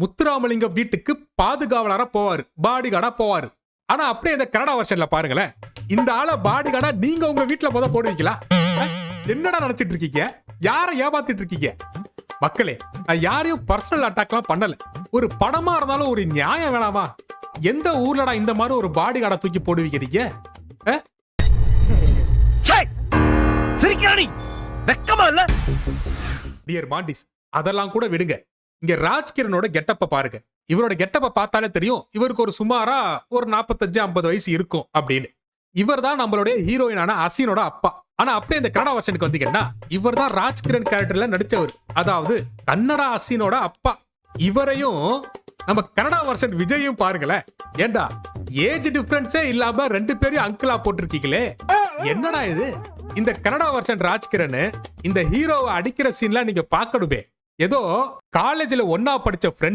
முத்துராமலிங்கம் வீட்டுக்கு பாதுகாவலரா போவாரு, பாடிகார்டா போவாரு. ஆனா அப்படியே இந்த கன்னடா வெர்ஷன்ல பாருங்களேன், இந்த ஆள பாடிகார்டா நீங்க உங்க வீட்டுல முத போடுவீங்களா? என்னடா நினைச்சிட்டு இருக்கீங்க? யாரை ஏமாத்திட்டு இருக்கீங்க? மக்களே, நான் யாரையும் பர்சனல் அட்டாக்லாம் பண்ணல. ஒரு படமா இருந்தாலும் ஒரு நியாயம் வேணாமா? எந்த ஊர்லடா இந்த மாதிரி ஒரு பாடிகார்டா தூக்கி போடுவீங்க நீங்க? வெக்கமா இல்ல? டியர் மாண்டிஸ், அதெல்லாம் கூட விடுங்க. இங்க ராஜ்கிரனோட கெட்டப்ப பாருங்க. இவரோட கெட்டப்ப பார்த்தாலே தெரியும் இவருக்கு ஒரு சுமாரா ஒரு 45-50 வயசு இருக்கும் அப்படின்னு. இவர் தான் நம்மளுடைய ஹீரோயினான அசினோட அப்பா. ஆனா அப்படியே இந்த கன்னடா வெர்ஷனுக்கு வந்தீங்கன்னா இவர் தான் ராஜ்கிரண் கேரக்டர்ல நடிச்சவர். அதாவது கன்னடா அசினோட அப்பா. இவரையும் நம்ம கன்னடா வெர்ஷன் விஜயும் பாருங்களேன். ஏண்டா ஏஜ் டிஃபரன்ஸே இல்லாம 2 பேரையும் அங்கிளா போட்டிருக்கீங்களே, என்னடா இது? இந்த கன்னடா வெர்ஷன் ராஜ்கிரண் இந்த ஹீரோவை அடிக்கிற சீன்லாம் நீங்க பார்க்கணுமே. ஏதோ காலேஜ்ல ஒன்னா படிச்ச ஃப்ரெண்ட்